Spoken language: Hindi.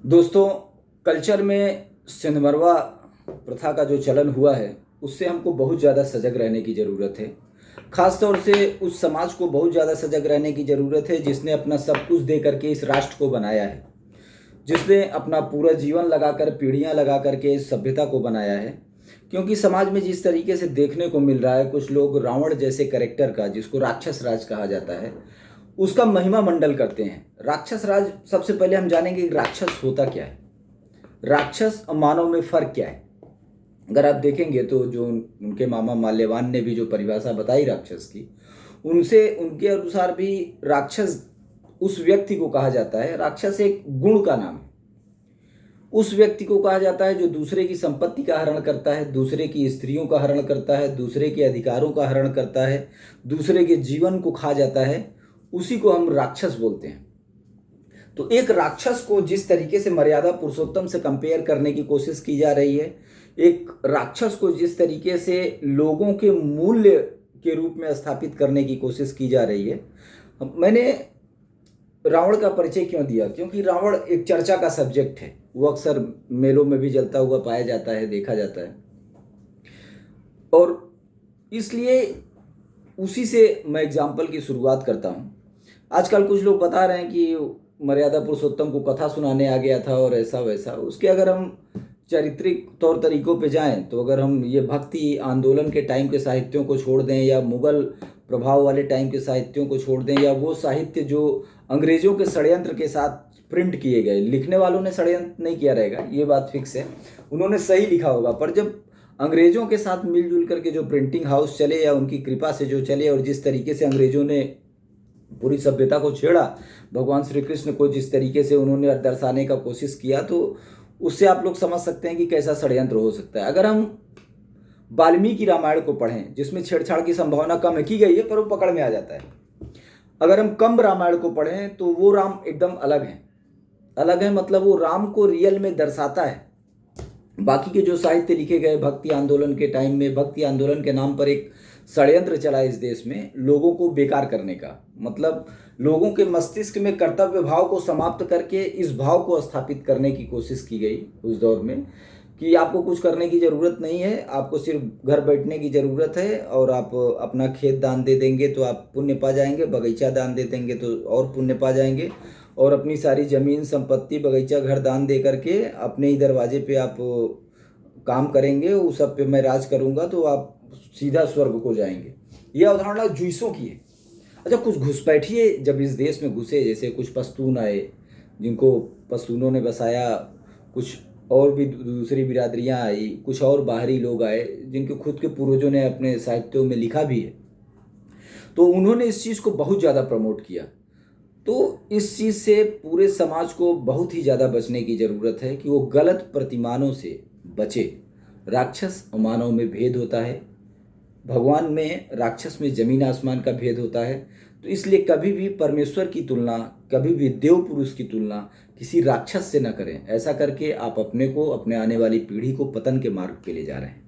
दोस्तों, कल्चर में सिंधमरवा प्रथा का जो चलन हुआ है, उससे हमको बहुत ज़्यादा सजग रहने की ज़रूरत है। ख़ास तौर से उस समाज को बहुत ज़्यादा सजग रहने की ज़रूरत है जिसने अपना सब कुछ दे करके इस राष्ट्र को बनाया है, जिसने अपना पूरा जीवन लगाकर, पीढ़ियाँ लगा करके इस सभ्यता को बनाया है। क्योंकि समाज में जिस तरीके से देखने को मिल रहा है, कुछ लोग रावण जैसे कैरेक्टर का, जिसको राक्षस राज कहा जाता है, उसका महिमा मंडल करते हैं। राक्षस राज, सबसे पहले हम जानेंगे कि राक्षस होता क्या है, राक्षस और मानव में फ़र्क क्या है। अगर आप देखेंगे तो जो उनके मामा माल्यवान ने भी जो परिभाषा बताई राक्षस की, उनसे उनके अनुसार भी राक्षस उस व्यक्ति को कहा जाता है। राक्षस एक गुण का नाम है। उस व्यक्ति को कहा जाता है जो दूसरे की संपत्ति का हरण करता है, दूसरे की स्त्रियों का हरण करता है, दूसरे के अधिकारों का हरण करता है, दूसरे के जीवन को खा जाता है, उसी को हम राक्षस बोलते हैं। तो एक राक्षस को जिस तरीके से मर्यादा पुरुषोत्तम से कंपेयर करने की कोशिश की जा रही है, एक राक्षस को जिस तरीके से लोगों के मूल्य के रूप में स्थापित करने की कोशिश की जा रही है। मैंने रावण का परिचय क्यों दिया? क्योंकि रावण एक चर्चा का सब्जेक्ट है। वो अक्सर मेलों में भी जलता हुआ पाया जाता है, देखा जाता है, और इसलिए उसी से मैं एग्जाम्पल की शुरुआत करता हूँ। आजकल कुछ लोग बता रहे हैं कि मर्यादा पुरुषोत्तम को कथा सुनाने आ गया था और ऐसा वैसा। उसके अगर हम चारित्रिक तौर तरीकों पे जाएं, तो अगर हम ये भक्ति आंदोलन के टाइम के साहित्यों को छोड़ दें, या मुगल प्रभाव वाले टाइम के साहित्यों को छोड़ दें, या वो साहित्य जो अंग्रेज़ों के षड्यंत्र के साथ प्रिंट किए गए, लिखने वालों ने षड्यंत्र नहीं किया रहेगा, ये बात फिक्स है, उन्होंने सही लिखा होगा, पर जब अंग्रेज़ों के साथ मिलजुल करके जो प्रिंटिंग हाउस चले या उनकी कृपा से जो चले, और जिस तरीके से अंग्रेज़ों ने पूरी सभ्यता को छेड़ा, भगवान श्री कृष्ण को जिस तरीके से उन्होंने दर्शाने का कोशिश किया, तो उससे आप लोग समझ सकते हैं कि कैसा षड्यंत्र हो सकता है। अगर हम वाल्मीकि रामायण को पढ़ें, जिसमें छेड़छाड़ की संभावना कम की गई है, पर वो पकड़ में आ जाता है। अगर हम कंब रामायण को पढ़ें, तो वो राम एकदम अलग है, मतलब वो राम को रियल में दर्शाता है। बाकी के जो साहित्य लिखे गए भक्ति आंदोलन के टाइम में, भक्ति आंदोलन के नाम पर एक षड्यंत्र चला इस देश में लोगों को बेकार करने का, मतलब लोगों के मस्तिष्क में कर्तव्य भाव को समाप्त करके इस भाव को स्थापित करने की कोशिश की गई उस दौर में, कि आपको कुछ करने की ज़रूरत नहीं है, आपको सिर्फ घर बैठने की ज़रूरत है, और आप अपना खेत दान दे देंगे तो आप पुण्य पा जाएंगे, बगीचा दान दे देंगे तो और पुण्य पा जाएंगे, और अपनी सारी ज़मीन संपत्ति, बगीचा, घर दान दे करके अपने ही दरवाजे पे आप काम करेंगे, उस सब पे मैं राज करूँगा, तो आप सीधा स्वर्ग को जाएंगे। यह अवधारणा जुइसों की है। अच्छा, कुछ घुसपैठिए जब इस देश में घुसे, जैसे कुछ पश्तून आए, जिनको पश्तूनों ने बसाया, कुछ और भी दूसरी बिरादरियां आई, कुछ और बाहरी लोग आए जिनके खुद के पूर्वजों ने अपने साहित्यों में लिखा भी है, तो उन्होंने इस चीज़ को बहुत ज़्यादा प्रमोट किया। तो इस चीज़ से पूरे समाज को बहुत ही ज़्यादा बचने की ज़रूरत है कि वो गलत प्रतिमानों से बचे। राक्षस और मानव में भेद होता है, भगवान में, राक्षस में ज़मीन आसमान का भेद होता है। तो इसलिए कभी भी परमेश्वर की तुलना, कभी भी देव पुरुष की तुलना किसी राक्षस से न करें। ऐसा करके आप अपने को, अपने आने वाली पीढ़ी को पतन के मार्ग पे ले जा रहे हैं।